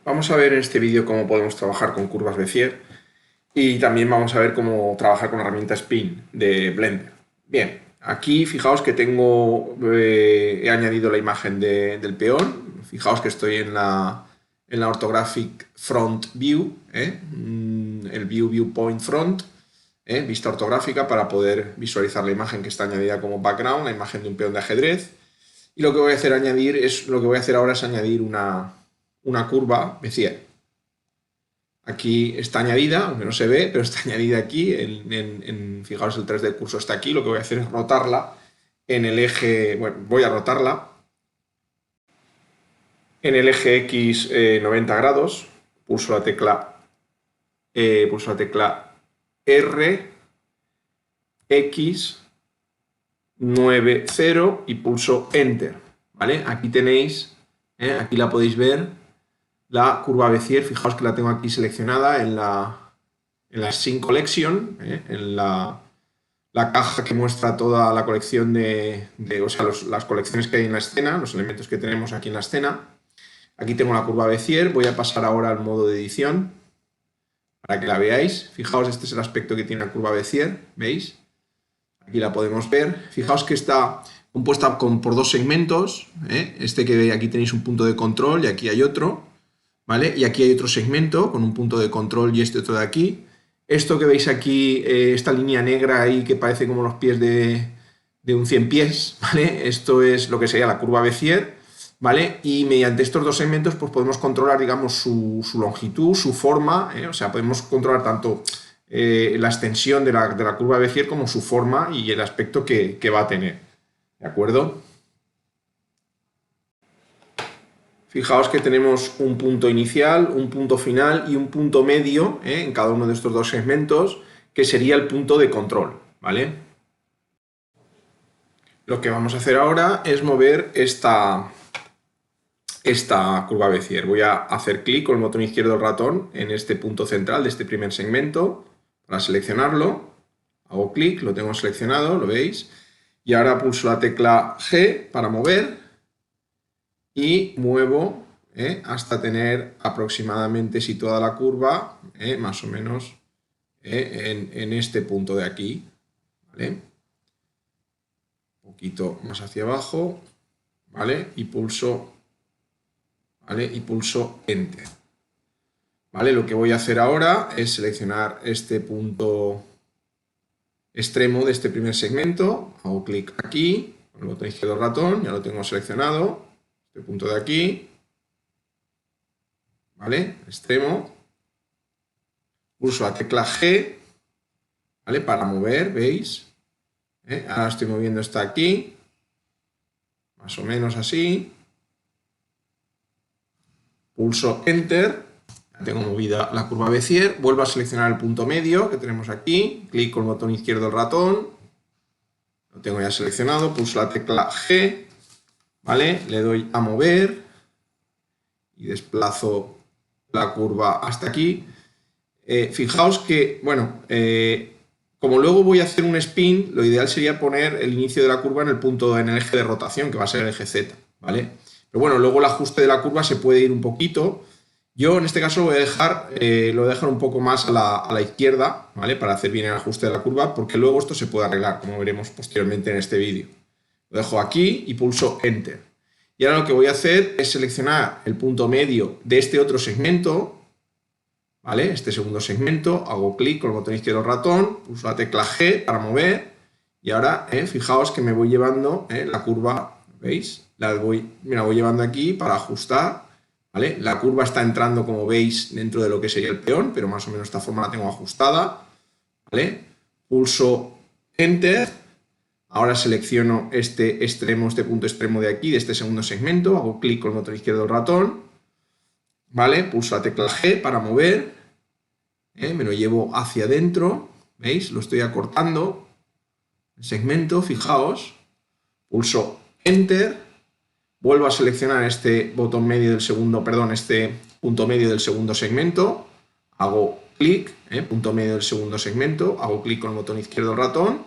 Vamos a ver en este vídeo cómo podemos trabajar con curvas Bézier y también vamos a ver cómo trabajar con la herramienta Spin de Blender. Bien, aquí fijaos que he añadido la imagen del peón. Fijaos que estoy en la Orthographic Front View, el Viewpoint Front, vista ortográfica para poder visualizar la imagen que está añadida como background, la imagen de un peón de ajedrez. Y lo que voy a hacer ahora es añadir una curva Bézier. Aquí está añadida, aunque no se ve, pero está añadida aquí. Fijaos, el 3D curso está aquí. Lo que voy a hacer es rotarla en el eje. Bueno, voy a rotarla en el eje X 90 grados. Pulso la tecla R, X, 90 y pulso Enter. ¿Vale? Aquí tenéis, aquí la podéis ver, la curva Bézier. Fijaos que la tengo aquí seleccionada en la Scene Collection, en la caja que muestra toda la colección las colecciones que hay en la escena, los elementos que tenemos aquí en la escena. Aquí tengo la curva Bézier. Voy a pasar ahora al modo de edición para que la veáis. Fijaos, este es el aspecto que tiene la curva Bézier, ¿veis? Aquí la podemos ver. Fijaos que está compuesta por dos segmentos. Este que aquí tenéis un punto de control y aquí hay otro. ¿Vale? Y aquí hay otro segmento con un punto de control y este otro de aquí. Esto que veis aquí, esta línea negra ahí que parece como los pies de un 100 pies, ¿vale? Esto es lo que sería la curva Bézier, ¿vale? Y mediante estos dos segmentos pues podemos controlar, digamos, su longitud, su forma, o sea, podemos controlar tanto la extensión de la curva Bézier como su forma y el aspecto que va a tener, ¿de acuerdo? Fijaos que tenemos un punto inicial, un punto final y un punto medio en cada uno de estos dos segmentos, que sería el punto de control, ¿vale? Lo que vamos a hacer ahora es mover esta curva Bézier. Voy a hacer clic con el botón izquierdo del ratón en este punto central de este primer segmento para seleccionarlo. Hago clic, lo tengo seleccionado, ¿lo veis? Y ahora pulso la tecla G para mover y muevo hasta tener aproximadamente situada la curva, más o menos en este punto de aquí, ¿vale? Un poquito más hacia abajo, ¿vale? Y pulso, ¿vale? Y pulso Enter. ¿Vale? Lo que voy a hacer ahora es seleccionar este punto extremo de este primer segmento, hago clic aquí, con el botón izquierdo del ratón, ya lo tengo seleccionado, este punto de aquí, ¿vale? Extremo, pulso la tecla G, ¿vale? Para mover, ¿veis? Ahora estoy moviendo esta aquí, más o menos así, pulso Enter, ya tengo movida la curva Bézier, vuelvo a seleccionar el punto medio que tenemos aquí, clic con el botón izquierdo del ratón, lo tengo ya seleccionado, pulso la tecla G, ¿vale? Le doy a mover y desplazo la curva hasta aquí. Fijaos que, bueno, como luego voy a hacer un spin, lo ideal sería poner el inicio de la curva en el eje de rotación, que va a ser el eje Z, ¿vale? Pero bueno, luego el ajuste de la curva se puede ir un poquito. Yo en este caso lo voy a dejar un poco más a la izquierda, ¿vale? Para hacer bien el ajuste de la curva, porque luego esto se puede arreglar, como veremos posteriormente en este vídeo. Lo dejo aquí y pulso Enter. Y ahora lo que voy a hacer es seleccionar el punto medio de este otro segmento, ¿vale? Este segundo segmento, hago clic con el botón izquierdo del ratón, pulso la tecla G para mover y ahora, fijaos que me voy llevando la curva, ¿veis? Me la voy llevando aquí para ajustar, ¿vale? La curva está entrando, como veis, dentro de lo que sería el peón, pero más o menos esta forma la tengo ajustada, ¿vale? Pulso Enter, ahora selecciono este punto extremo de aquí, de este segundo segmento, hago clic con el botón izquierdo del ratón, ¿vale? Pulso la tecla G para mover, me lo llevo hacia adentro, ¿veis? Lo estoy acortando, el segmento, fijaos, pulso Enter, vuelvo a seleccionar este botón medio del segundo, perdón, este punto medio del segundo segmento, hago clic, punto medio del segundo segmento, hago clic con el botón izquierdo del ratón,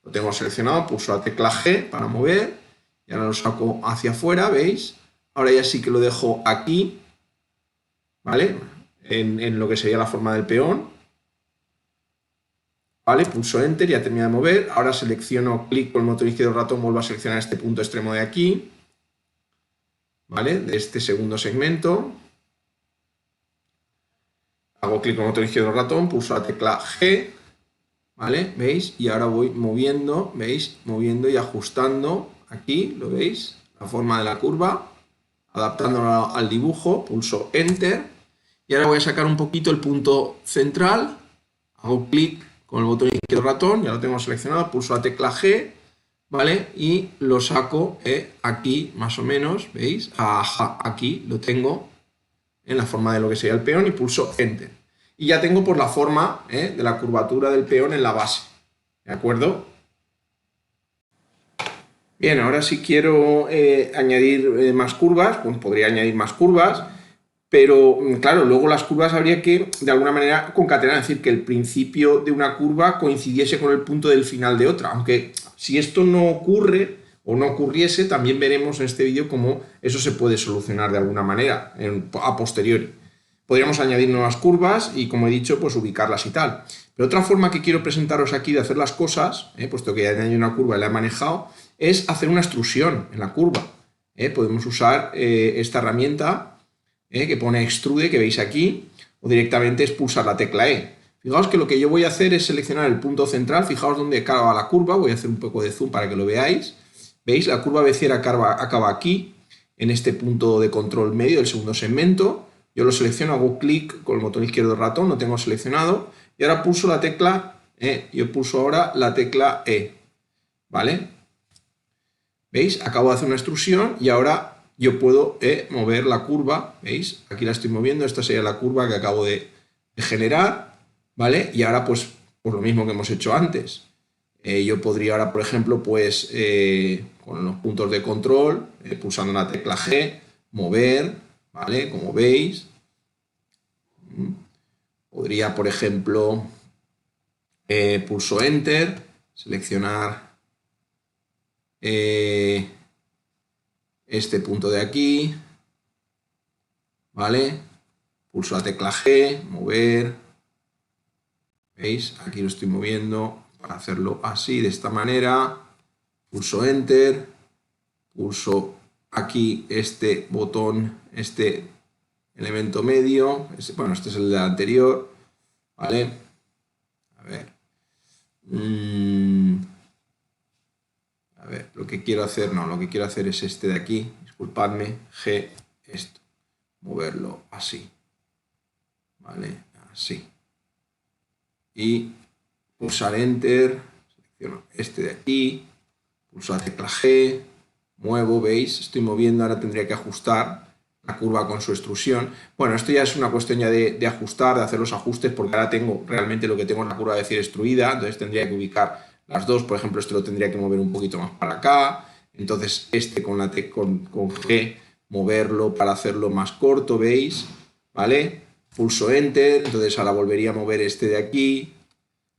lo tengo seleccionado, pulso la tecla G para mover, y ahora lo saco hacia afuera, ¿veis? Ahora ya sí que lo dejo aquí, ¿vale? En lo que sería la forma del peón. ¿Vale? Pulso Enter, ya termina de mover. Ahora selecciono, clic con el botón izquierdo del ratón, vuelvo a seleccionar este punto extremo de aquí, ¿vale? De este segundo segmento. Hago clic con el botón izquierdo del ratón, pulso la tecla G, ¿vale? ¿Veis? Y ahora voy moviendo, ¿veis? Moviendo y ajustando aquí, ¿lo veis? La forma de la curva, adaptándolo al dibujo, pulso Enter. Y ahora voy a sacar un poquito el punto central, hago clic con el botón izquierdo del ratón, ya lo tengo seleccionado, pulso la tecla G, ¿vale? Y lo saco aquí, más o menos, ¿veis? Ajá, aquí lo tengo en la forma de lo que sería el peón y pulso Enter. Y ya tengo pues la forma de la curvatura del peón en la base, ¿de acuerdo? Bien, ahora si quiero añadir más curvas, pues podría añadir más curvas, pero claro, luego las curvas habría que de alguna manera concatenar, es decir, que el principio de una curva coincidiese con el punto del final de otra, aunque si esto no ocurre o no ocurriese, también veremos en este vídeo cómo eso se puede solucionar de alguna manera a posteriori. Podríamos añadir nuevas curvas y, como he dicho, pues ubicarlas y tal. Pero otra forma que quiero presentaros aquí de hacer las cosas, puesto que ya he añadido una curva y la he manejado, es hacer una extrusión en la curva. Podemos usar esta herramienta que pone extrude, que veis aquí, o directamente es pulsar la tecla E. Fijaos que lo que yo voy a hacer es seleccionar el punto central, fijaos dónde acaba la curva, voy a hacer un poco de zoom para que lo veáis. ¿Veis? La curva becier acaba aquí, en este punto de control medio del segundo segmento. Yo lo selecciono, hago clic con el botón izquierdo del ratón, lo tengo seleccionado, y ahora pulso la tecla E. Yo pulso ahora la tecla E, ¿vale? ¿Veis? Acabo de hacer una extrusión y ahora yo puedo mover la curva, ¿veis? Aquí la estoy moviendo, esta sería la curva que acabo de generar, ¿vale? Y ahora pues lo mismo que hemos hecho antes. Yo podría ahora, por ejemplo, pues con los puntos de control, pulsando la tecla G, mover, ¿vale? Como veis. Podría, por ejemplo, pulso Enter, seleccionar este punto de aquí, ¿vale? Pulso la tecla G, mover, ¿veis? Aquí lo estoy moviendo para hacerlo así, de esta manera, pulso Enter, pulso aquí este botón, este elemento medio, bueno, este es el del anterior, ¿vale? A ver. A ver, lo que quiero hacer es este de aquí, disculpadme, G, esto, moverlo así, ¿vale? Así. Y pulsar Enter, selecciono este de aquí, pulso la tecla G, muevo, ¿veis? Estoy moviendo, ahora tendría que ajustar la curva con su extrusión. Bueno, esto ya es una cuestión ya de ajustar, de hacer los ajustes, porque ahora tengo realmente lo que tengo en la curva de becier extruida, entonces tendría que ubicar las dos, por ejemplo, este lo tendría que mover un poquito más para acá, entonces este con G, moverlo para hacerlo más corto, ¿veis? ¿Vale? Pulso Enter, entonces ahora volvería a mover este de aquí,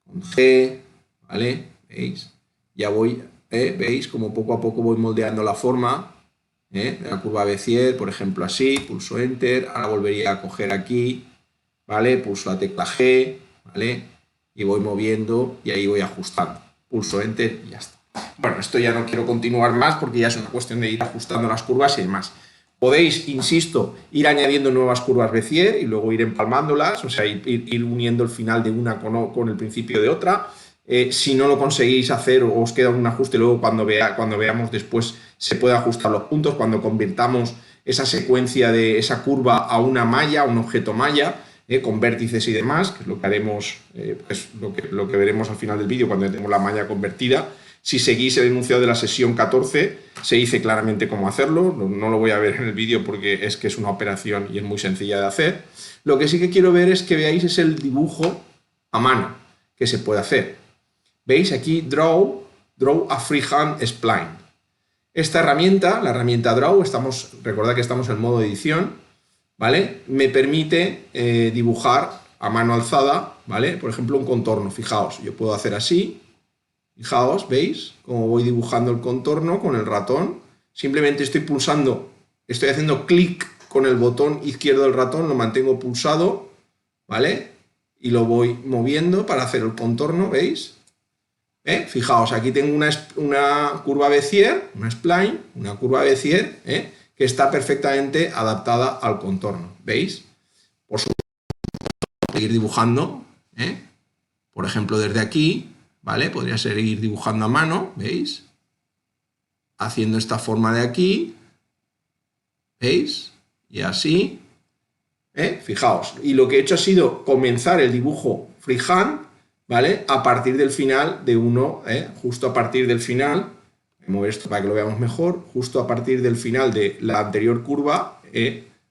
con G, ¿vale? ¿Veis? Ya voy, ¿veis? Como poco a poco voy moldeando la forma de la curva Bézier, por ejemplo así, pulso Enter, ahora volvería a coger aquí, ¿vale? Pulso la tecla G, ¿vale? Y voy moviendo y ahí voy ajustando. Pulso Enter y ya está. Bueno, esto ya no quiero continuar más porque ya es una cuestión de ir ajustando las curvas y demás. Podéis, insisto, ir añadiendo nuevas curvas Bézier y luego ir empalmándolas, o sea, ir uniendo el final de una con el principio de otra. Si no lo conseguís hacer o os queda un ajuste, luego cuando veamos después se puede ajustar los puntos, cuando convirtamos esa secuencia de esa curva a una malla, a un objeto malla, con vértices y demás, que es lo que haremos, es lo que veremos al final del vídeo cuando tenemos la malla convertida. Si seguís el enunciado de la sesión 14, se dice claramente cómo hacerlo. No lo voy a ver en el vídeo porque es que es una operación y es muy sencilla de hacer. Lo que sí que quiero ver es que veáis es el dibujo a mano que se puede hacer. ¿Veis? Aquí Draw a Freehand Spline. Esta herramienta, la herramienta Draw, recordad que estamos en modo edición, ¿vale? Me permite dibujar a mano alzada, ¿vale? Por ejemplo, un contorno. Fijaos, yo puedo hacer así. Fijaos, ¿veis? Cómo voy dibujando el contorno con el ratón. Simplemente estoy haciendo clic con el botón izquierdo del ratón lo mantengo pulsado, ¿vale? Y lo voy moviendo para hacer el contorno, ¿veis? Fijaos, aquí tengo una curva Bézier, una spline, una curva Bézier, que está perfectamente adaptada al contorno, ¿veis? Por supuesto, seguir dibujando, por ejemplo, desde aquí, ¿vale? Podría seguir dibujando a mano, ¿veis? Haciendo esta forma de aquí, ¿veis? Y así, fijaos. Y lo que he hecho ha sido comenzar el dibujo freehand, ¿vale? A partir del final de uno, justo a partir del final, voy a mover esto para que lo veamos mejor, justo a partir del final de la anterior curva,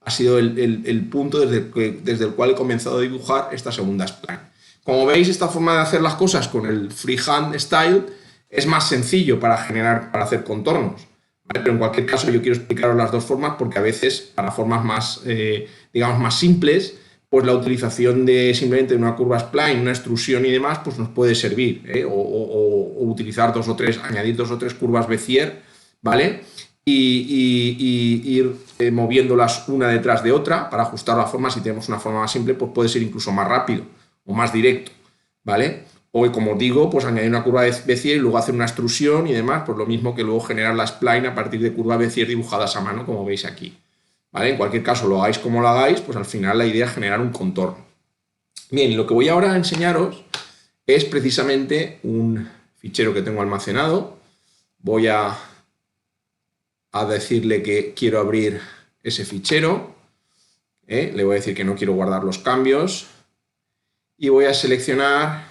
ha sido el punto desde el cual he comenzado a dibujar esta segunda spline. Como veis, esta forma de hacer las cosas con el freehand style es más sencillo para hacer contornos, ¿vale? Pero en cualquier caso yo quiero explicaros las dos formas porque a veces para formas más, digamos, más simples, pues la utilización de simplemente una curva spline, una extrusión y demás, pues nos puede servir, o utilizar añadir dos o tres curvas Bézier, ¿vale? Y ir moviéndolas una detrás de otra para ajustar la forma. Si tenemos una forma más simple, pues puede ser incluso más rápido o más directo, ¿vale? O, como digo, pues añadir una curva Bézier y luego hacer una extrusión y demás, pues lo mismo que luego generar la spline a partir de curvas Bézier dibujadas a mano, como veis aquí, ¿vale? En cualquier caso, lo hagáis como lo hagáis, pues al final la idea es generar un contorno. Bien, y lo que voy ahora a enseñaros es precisamente un fichero que tengo almacenado. Voy a decirle que quiero abrir ese fichero, le voy a decir que no quiero guardar los cambios y voy a seleccionar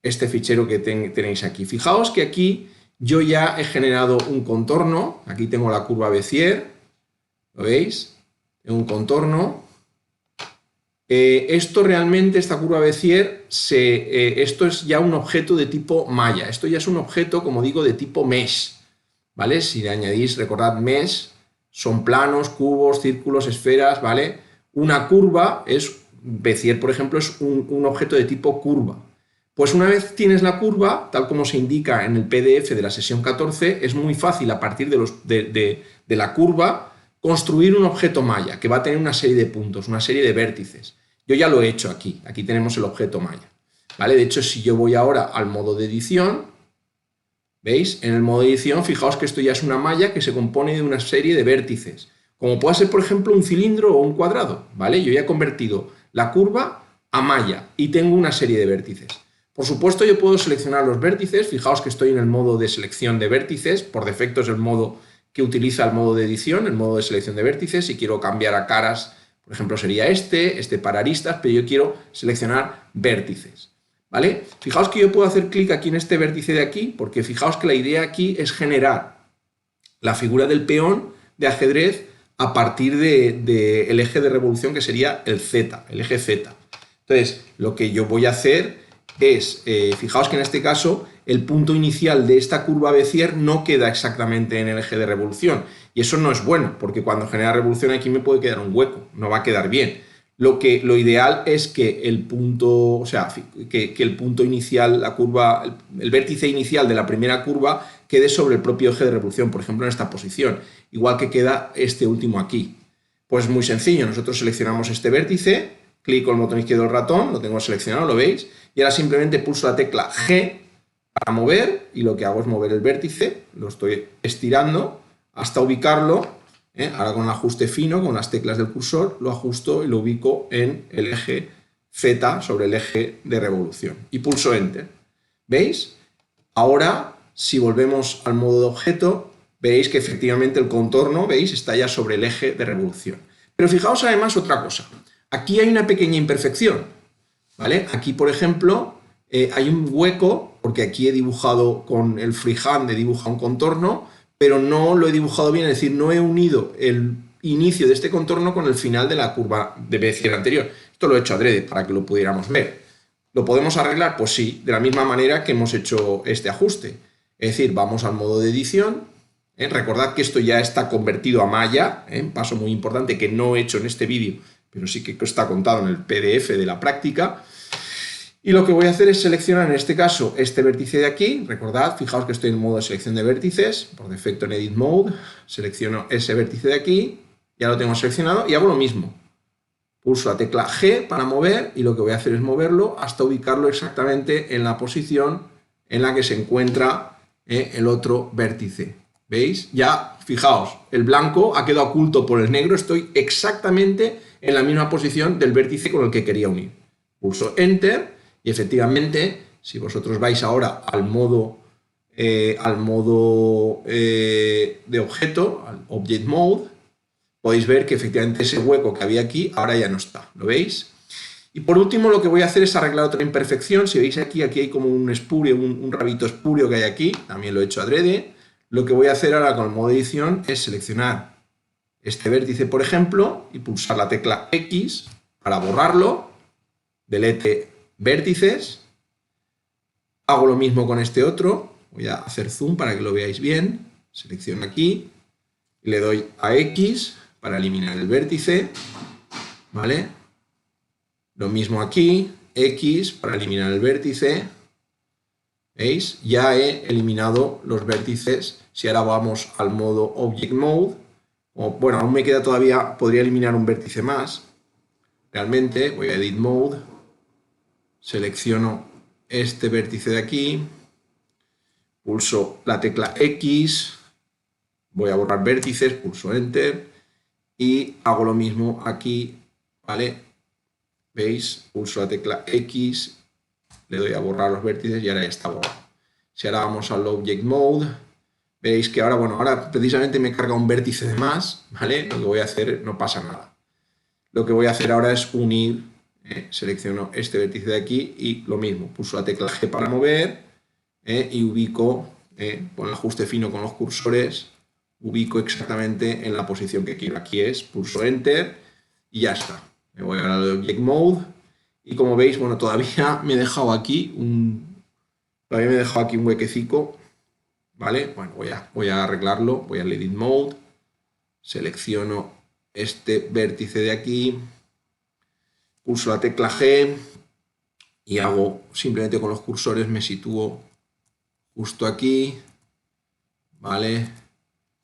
este fichero que tenéis aquí. Fijaos que aquí yo ya he generado un contorno, aquí tengo la curva Bézier, ¿lo veis? Tengo un contorno. Esto realmente, esta curva Bézier, esto es ya un objeto de tipo malla, esto ya es un objeto, como digo, de tipo mesh, ¿vale? Si le añadís, recordad, mesh son planos, cubos, círculos, esferas, ¿vale? Una curva Bézier, por ejemplo, es un objeto de tipo curva. Pues una vez tienes la curva, tal como se indica en el PDF de la sesión 14, es muy fácil a partir de la curva construir un objeto malla que va a tener una serie de puntos, una serie de vértices. Yo ya lo he hecho aquí, aquí tenemos el objeto malla, ¿vale? De hecho, si yo voy ahora al modo de edición, ¿veis? En el modo de edición, fijaos que esto ya es una malla que se compone de una serie de vértices, como puede ser, por ejemplo, un cilindro o un cuadrado, ¿vale? Yo ya he convertido la curva a malla y tengo una serie de vértices. Por supuesto, yo puedo seleccionar los vértices. Fijaos que estoy en el modo de selección de vértices. Por defecto es el modo que utiliza el modo de edición, el modo de selección de vértices. Si quiero cambiar a caras, por ejemplo, sería este para aristas, pero yo quiero seleccionar vértices, ¿vale? Fijaos que yo puedo hacer clic aquí en este vértice de aquí, porque fijaos que la idea aquí es generar la figura del peón de ajedrez a partir del eje de revolución, que sería el Z, el eje Z. Entonces, lo que yo voy a hacer es, fijaos que en este caso el punto inicial de esta curva Bézier no queda exactamente en el eje de revolución, y eso no es bueno, porque cuando genera revolución aquí me puede quedar un hueco, no va a quedar bien. Lo ideal es que el punto, o sea, que el punto inicial, la curva, el vértice inicial de la primera curva quede sobre el propio eje de revolución, por ejemplo en esta posición, igual que queda este último aquí. Pues muy sencillo, nosotros seleccionamos este vértice, clic con el botón izquierdo del ratón, lo tengo seleccionado, ¿lo veis? Y ahora simplemente pulso la tecla G para mover, y lo que hago es mover el vértice, lo estoy estirando hasta ubicarlo, ahora con el ajuste fino, con las teclas del cursor, lo ajusto y lo ubico en el eje Z sobre el eje de revolución. Y pulso Enter. ¿Veis? Ahora, si volvemos al modo de objeto, veréis que efectivamente el contorno, ¿veis?, está ya sobre el eje de revolución. Pero fijaos además otra cosa. Aquí hay una pequeña imperfección, ¿vale? Aquí, por ejemplo, hay un hueco, porque aquí he dibujado con el freehand, he dibujado un contorno, pero no lo he dibujado bien, es decir, no he unido el inicio de este contorno con el final de la curva de Bézier anterior. Esto lo he hecho adrede para que lo pudiéramos ver. ¿Lo podemos arreglar? Pues sí, de la misma manera que hemos hecho este ajuste. Es decir, vamos al modo de edición. Recordad que esto ya está convertido a malla, paso muy importante que no he hecho en este vídeo, pero sí que está contado en el PDF de la práctica. Y lo que voy a hacer es seleccionar en este caso este vértice de aquí. Recordad, fijaos que estoy en modo de selección de vértices, por defecto en Edit Mode, selecciono ese vértice de aquí, Ya lo tengo seleccionado y hago lo mismo. Pulso la tecla G para mover y lo que voy a hacer es moverlo hasta ubicarlo exactamente en la posición en la que se encuentra el otro vértice. ¿Veis? Ya, fijaos, el blanco ha quedado oculto por el negro, estoy exactamente en la misma posición del vértice con el que quería unir. Pulso Enter y efectivamente, si vosotros vais ahora al modo de objeto, al Object Mode, podéis ver que efectivamente ese hueco que había aquí ahora ya no está. ¿Lo veis? Y por último lo que voy a hacer es arreglar otra imperfección. Si veis aquí hay como un espurio, un rabito espurio que hay aquí, también lo he hecho adrede. Lo que voy a hacer ahora con el modo edición es seleccionar este vértice, por ejemplo, y pulsar la tecla X para borrarlo. Delete vértices. Hago lo mismo con este otro. Voy a hacer zoom para que lo veáis bien. Selecciono aquí y le doy a X para eliminar el vértice. ¿Vale? Lo mismo aquí, X para eliminar el vértice. ¿Veis? Ya he eliminado los vértices. Si ahora vamos al modo Object Mode, bueno, aún me queda todavía, podría eliminar un vértice más. Realmente voy a Edit Mode, selecciono este vértice de aquí, pulso la tecla X, voy a borrar vértices, pulso Enter y hago lo mismo aquí, ¿vale? ¿Veis? Pulso la tecla X, le doy a borrar los vértices y ahora ya está borrado. Si ahora vamos al Object Mode, veis que ahora, bueno, ahora precisamente me carga un vértice de más, ¿vale? Lo que voy a hacer, no pasa nada. Lo que voy a hacer ahora es unir, selecciono este vértice de aquí y lo mismo, pulso la tecla G para mover y ubico, con el ajuste fino con los cursores, ubico exactamente en la posición que quiero. Aquí es, pulso Enter y ya está. Me voy ahora al Object Mode y como veis, bueno, todavía me he dejado aquí un huequecico, ¿vale? Bueno, voy a arreglarlo, voy al Edit Mode, selecciono este vértice de aquí, pulso la tecla G y hago, simplemente con los cursores me sitúo justo aquí, ¿vale?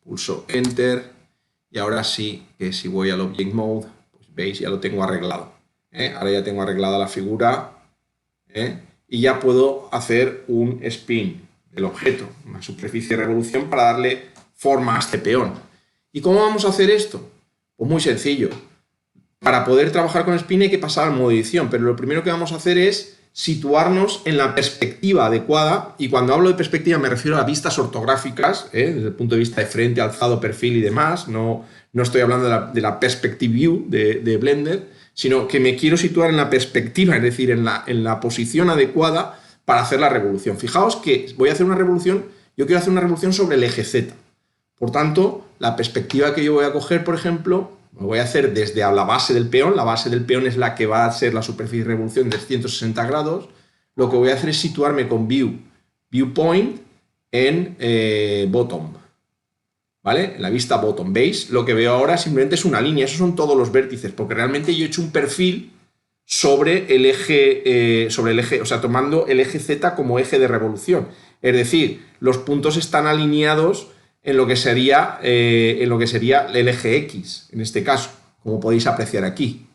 Pulso Enter y ahora sí que si voy al Object Mode, pues veis, ya lo tengo arreglado. Ahora ya tengo arreglada la figura y ya puedo hacer un spin del objeto, una superficie de revolución para darle forma a este peón. ¿Y cómo vamos a hacer esto? Pues muy sencillo. Para poder trabajar con spin hay que pasar al modo edición, pero lo primero que vamos a hacer es situarnos en la perspectiva adecuada, y cuando hablo de perspectiva me refiero a vistas ortográficas, desde el punto de vista de frente, alzado, perfil y demás. No estoy hablando de la perspective view de Blender, sino que me quiero situar en la perspectiva, es decir, en la posición adecuada para hacer la revolución. Fijaos que voy a hacer una revolución, yo quiero hacer una revolución sobre el eje Z. Por tanto, la perspectiva que yo voy a coger, por ejemplo, lo voy a hacer desde la base del peón. La base del peón es la que va a ser la superficie de revolución de 160 grados. Lo que voy a hacer es situarme con Viewpoint en Bottom. ¿Vale? En la vista Bottom. ¿Veis? Lo que veo ahora simplemente es una línea. Esos son todos los vértices, porque realmente yo he hecho un perfil sobre el eje, o sea, tomando el eje Z como eje de revolución. Es decir, los puntos están alineados en lo que sería el eje X, en este caso, como podéis apreciar aquí.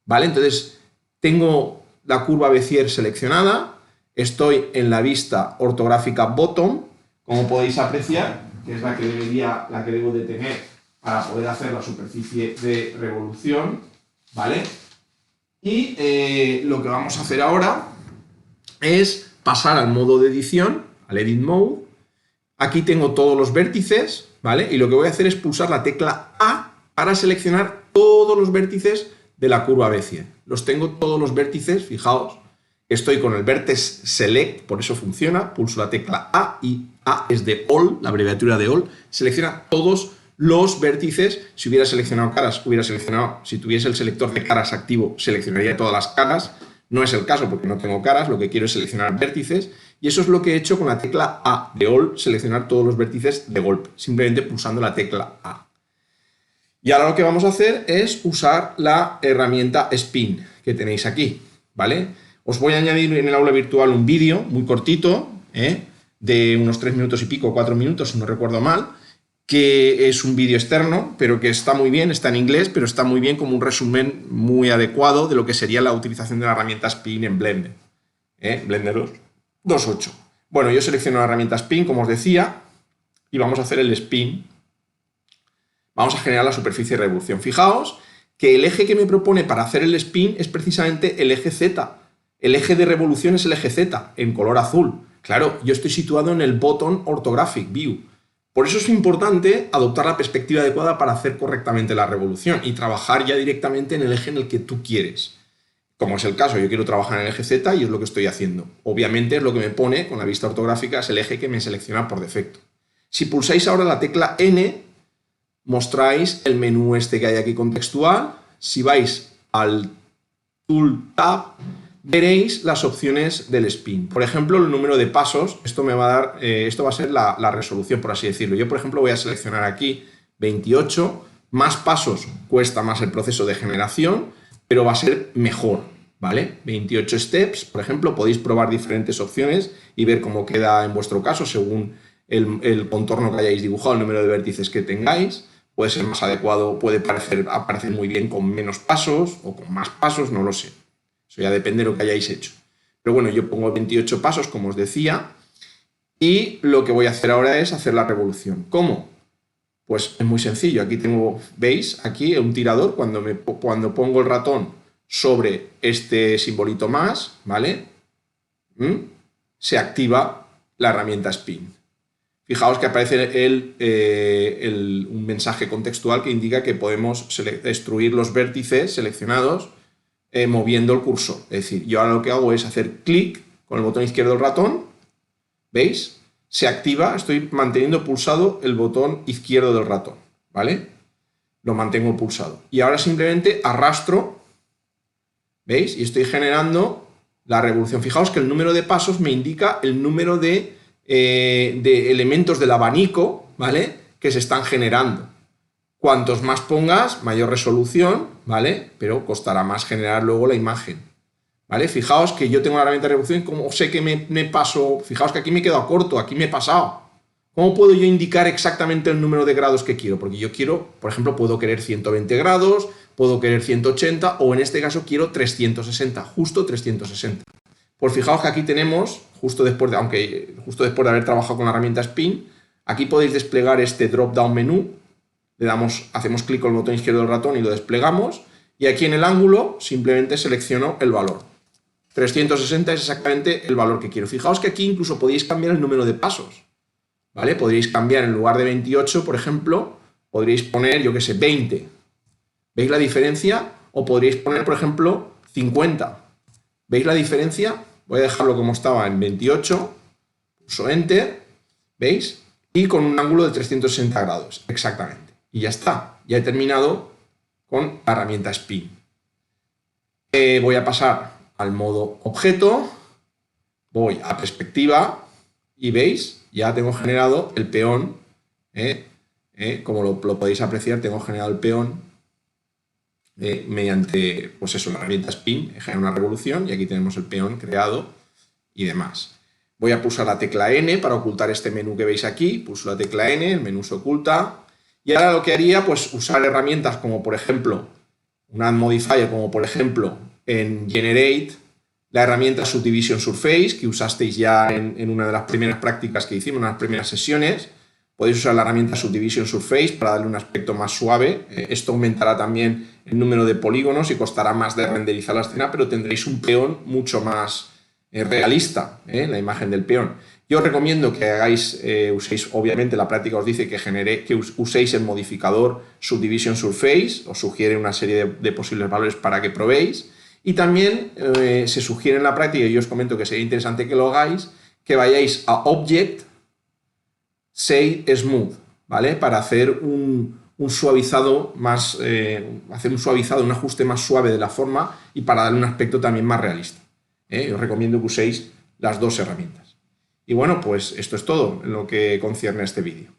¿Vale? Entonces, tengo la curva Bézier seleccionada, estoy en la vista ortográfica Bottom, como podéis apreciar, que es la que debo de tener para poder hacer la superficie de revolución, ¿vale? Y lo que vamos a hacer ahora es pasar al modo de edición, al Edit Mode. Aquí tengo todos los vértices, ¿vale? Y lo que voy a hacer es pulsar la tecla A para seleccionar todos los vértices de la curva Bézier. Los tengo todos los vértices, fijaos. Estoy con el Vertex Select, por eso funciona. Pulso la tecla A y A es de All, la abreviatura de All. Selecciona todos los vértices. Si hubiera seleccionado caras, si tuviese el selector de caras activo, seleccionaría todas las caras. No es el caso porque no tengo caras, lo que quiero es seleccionar vértices. Y eso es lo que he hecho con la tecla A de All, seleccionar todos los vértices de golpe, simplemente pulsando la tecla A. Y ahora lo que vamos a hacer es usar la herramienta Spin que tenéis aquí, ¿vale? Os voy a añadir en el aula virtual un vídeo muy cortito, de unos 3 minutos y pico, 4 minutos, si no recuerdo mal, que es un vídeo externo, pero que está muy bien, está en inglés, pero está muy bien como un resumen muy adecuado de lo que sería la utilización de la herramienta Spin en Blender. Blender 2.8. Bueno, yo selecciono la herramienta Spin, como os decía, y vamos a hacer el Spin. Vamos a generar la superficie de revolución. Fijaos que el eje que me propone para hacer el Spin es precisamente el eje Z. El eje de revolución es el eje Z, en color azul. Claro, yo estoy situado en el Bottom Orthographic View. Por eso es importante adoptar la perspectiva adecuada para hacer correctamente la revolución y trabajar ya directamente en el eje en el que tú quieres. Como es el caso, yo quiero trabajar en el eje Z y es lo que estoy haciendo. Obviamente es lo que me pone con la vista ortográfica, es el eje que me selecciona por defecto. Si pulsáis ahora la tecla N, mostráis el menú este que hay aquí contextual. Si vais al Tool Tab, veréis las opciones del Spin. Por ejemplo, el número de pasos, esto me va a dar, esto va a ser la resolución, por así decirlo. Yo, por ejemplo, voy a seleccionar aquí 28, más pasos cuesta más el proceso de generación, pero va a ser mejor, ¿vale? 28 steps, por ejemplo, podéis probar diferentes opciones y ver cómo queda en vuestro caso según el contorno que hayáis dibujado, el número de vértices que tengáis. Puede ser más adecuado, puede aparecer muy bien con menos pasos o con más pasos, no lo sé. Eso ya depende de lo que hayáis hecho. Pero bueno, yo pongo 28 pasos, como os decía, y lo que voy a hacer ahora es hacer la revolución. ¿Cómo? Pues es muy sencillo. Aquí tengo, ¿veis? Aquí un tirador, cuando pongo el ratón sobre este simbolito más, ¿vale? Se activa la herramienta Spin. Fijaos que aparece un mensaje contextual que indica que podemos destruir los vértices seleccionados moviendo el cursor. Es decir, yo ahora lo que hago es hacer clic con el botón izquierdo del ratón, ¿veis? Se activa, estoy manteniendo pulsado el botón izquierdo del ratón, ¿vale? Lo mantengo pulsado. Y ahora simplemente arrastro, ¿veis? Y estoy generando la revolución. Fijaos que el número de pasos me indica el número de elementos del abanico, ¿vale? Que se están generando. Cuantos más pongas, mayor resolución, ¿vale? Pero costará más generar luego la imagen, ¿vale? Fijaos que yo tengo la herramienta de revolución, como sé que me paso, fijaos que aquí me he quedado corto, aquí me he pasado. ¿Cómo puedo yo indicar exactamente el número de grados que quiero? Porque yo quiero, por ejemplo, puedo querer 120 grados, puedo querer 180 o en este caso quiero 360, justo 360. Pues fijaos que aquí tenemos, justo después de haber trabajado con la herramienta Spin, aquí podéis desplegar este drop-down menú. Hacemos clic con el botón izquierdo del ratón y lo desplegamos. Y aquí en el ángulo simplemente selecciono el valor. 360 es exactamente el valor que quiero. Fijaos que aquí incluso podéis cambiar el número de pasos, ¿vale? Podríais cambiar en lugar de 28, por ejemplo, podríais poner, yo qué sé, 20. ¿Veis la diferencia? O podríais poner, por ejemplo, 50. ¿Veis la diferencia? Voy a dejarlo como estaba en 28. Pulso Enter. ¿Veis? Y con un ángulo de 360 grados. Exactamente. Y ya está, ya he terminado con la herramienta Spin. Voy a pasar al modo objeto, voy a perspectiva y veis, ya tengo generado el peón, como lo podéis apreciar, tengo generado el peón mediante, pues eso, la herramienta Spin, genera una revolución y aquí tenemos el peón creado y demás. Voy a pulsar la tecla N para ocultar este menú que veis aquí, pulso la tecla N, el menú se oculta. Y ahora lo que haría, pues usar herramientas como por ejemplo, un Add Modifier, como por ejemplo en Generate, la herramienta Subdivision Surface, que usasteis ya en una de las primeras prácticas que hicimos, en las primeras sesiones. Podéis usar la herramienta Subdivision Surface para darle un aspecto más suave. Esto aumentará también el número de polígonos y costará más de renderizar la escena, pero tendréis un peón mucho más realista, la imagen del peón. Yo os recomiendo que uséis, obviamente la práctica os dice que uséis el modificador Subdivision Surface, os sugiere una serie de posibles valores para que probéis. Y también se sugiere en la práctica, y yo os comento que sería interesante que lo hagáis, que vayáis a Object, Shade Smooth, ¿vale? Para hacer un suavizado más, un ajuste más suave de la forma y para darle un aspecto también más realista. Os recomiendo que uséis las dos herramientas. Y bueno, pues esto es todo en lo que concierne a este vídeo.